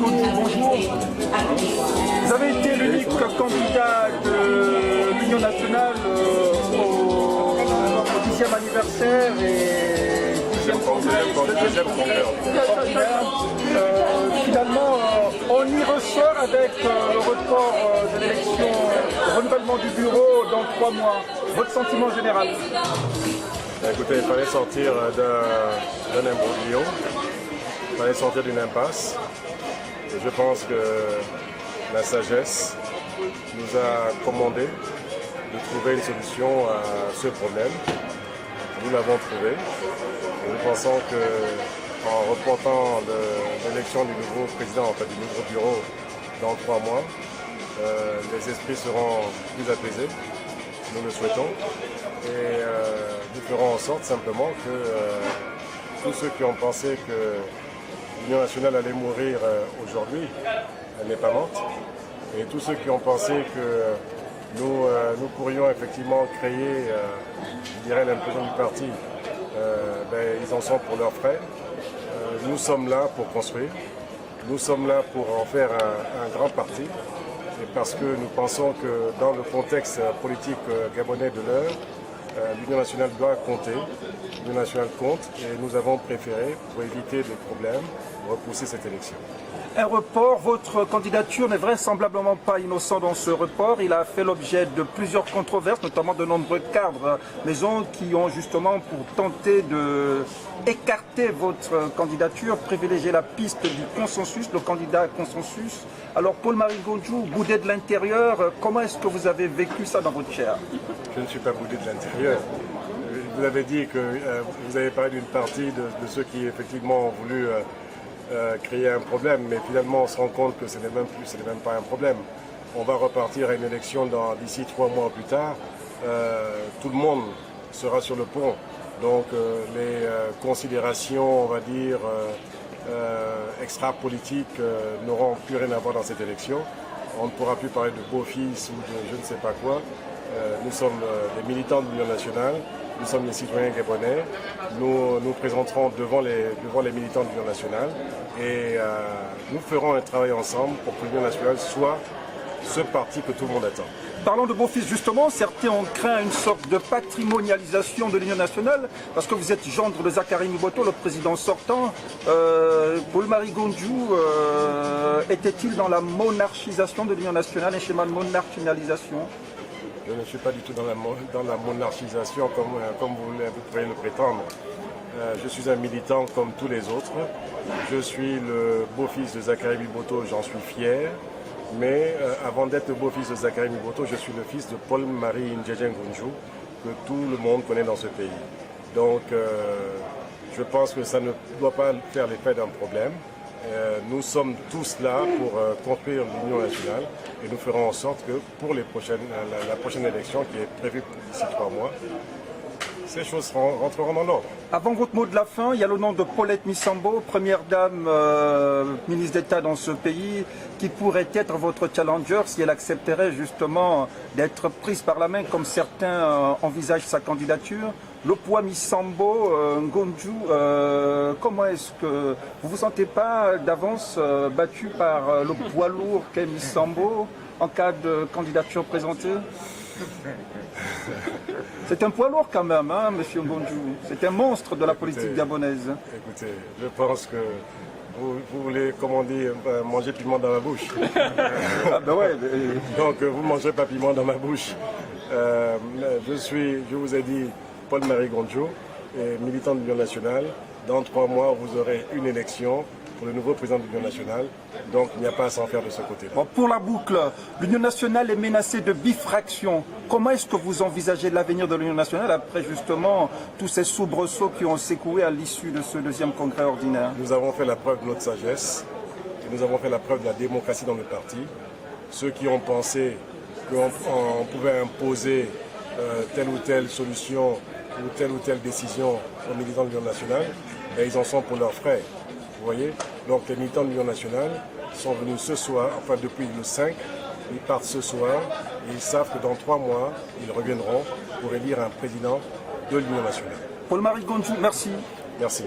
Gondjou, bonjour. Vous avez été l'unique candidat de l'Union nationale au 10e anniversaire et 10e congrès. Finalement, on y ressort avec le report de l'élection, le renouvellement du bureau dans 3 mois. Votre sentiment général? Écoutez, il fallait sortir d'un imbroglio, il fallait sortir d'une impasse. Et je pense que la sagesse nous a commandé de trouver une solution à ce problème. Nous l'avons trouvé. Et nous pensons qu'en reportant l'élection du nouveau président, en fait du nouveau bureau, dans 3 mois, les esprits seront plus apaisés. Nous le souhaitons. Et nous ferons en sorte simplement que tous ceux qui ont pensé que l'Union nationale allait mourir aujourd'hui, elle n'est pas morte. Et tous ceux qui ont pensé que nous pourrions effectivement créer, je dirais, l'implosion du parti, ils en sont pour leurs frais. Nous sommes là pour construire. Nous sommes là pour en faire un grand parti. Et parce que nous pensons que dans le contexte politique gabonais de l'heure, l'Union nationale doit compter, l'Union nationale compte, et nous avons préféré, pour éviter des problèmes, repousser cette élection. Un report, votre candidature n'est vraisemblablement pas innocente dans ce report. Il a fait l'objet de plusieurs controverses, notamment de nombreux cadres maison qui ont justement pour tenter de écarter votre candidature, privilégier la piste du consensus, le candidat consensus. Alors Paul-Marie Gondjou, boudé de l'intérieur, comment est-ce que vous avez vécu ça dans votre chair? Je ne suis pas boudé de l'intérieur. Vous avez dit que vous avez parlé d'une partie de ceux qui effectivement ont voulu créer un problème, mais finalement on se rend compte que ce n'est même pas un problème. On va repartir à une élection d'ici 3 mois plus tard. Tout le monde sera sur le pont. Donc les considérations, on va dire, extra-politiques n'auront plus rien à voir dans cette élection. On ne pourra plus parler de beau-fils ou de je ne sais pas quoi. Nous sommes des militants de l'Union nationale, nous sommes des citoyens gabonais, nous nous présenterons devant les militants de l'Union nationale et nous ferons un travail ensemble pour que l'Union nationale soit ce parti que tout le monde attend. Parlons de beau-fils justement, certains ont craint une sorte de patrimonialisation de l'Union nationale parce que vous êtes gendre de Zakari Mboto, le président sortant. Paul-Marie Gondjou était-il dans la monarchisation de l'Union nationale, un schéma de monarchinalisation? Je ne suis pas du tout dans la monarchisation comme vous pourriez le prétendre. Je suis un militant comme tous les autres. Je suis le beau-fils de Zakari Mboto, j'en suis fier. Mais avant d'être le beau-fils de Zakari Mboto, je suis le fils de Paul-Marie Ndjedjen Gondjou, que tout le monde connaît dans ce pays. Donc je pense que ça ne doit pas faire l'effet d'un problème. Nous sommes tous là pour construire l'Union nationale et nous ferons en sorte que pour la prochaine élection qui est prévue d'ici 3 mois, ces choses rentreront dans l'ordre. Avant votre mot de la fin, il y a le nom de Paulette Missambo, première dame ministre d'État dans ce pays, qui pourrait être votre challenger si elle accepterait justement d'être prise par la main comme certains envisagent sa candidature. Le poids Missambo, Gondjou, comment est-ce que vous vous sentez pas d'avance battu par le poids lourd qu'est Missambo en cas de candidature présentée? C'est un poids lourd quand même, hein, monsieur Gondjou. C'est un monstre de la politique gabonaise. Écoutez, je pense que vous voulez, comment dire, manger piment dans ma bouche. Ah ben ouais. Donc vous ne mangez pas piment dans ma bouche. Je vous ai dit, Paul-Marie Gondjou, militant de l'Union nationale. Dans 3 mois, vous aurez une élection pour le nouveau président de l'Union nationale. Donc il n'y a pas à s'en faire de ce côté-là. Bon, pour la boucle, l'Union nationale est menacée de bifraction. Comment est-ce que vous envisagez l'avenir de l'Union nationale après justement tous ces soubresauts qui ont secoué à l'issue de ce 2e congrès ordinaire? Nous avons fait la preuve de notre sagesse et nous avons fait la preuve de la démocratie dans le parti. Ceux qui ont pensé qu'on pouvait imposer telle ou telle solution ou telle décision aux militants de l'Union nationale, ils en sont pour leurs frais. Vous voyez? Donc les militants de l'Union nationale sont venus ce soir, enfin depuis le 5, ils partent ce soir et ils savent que dans 3 mois, ils reviendront pour élire un président de l'Union nationale. Paul-Marie Gondjou, merci. Merci.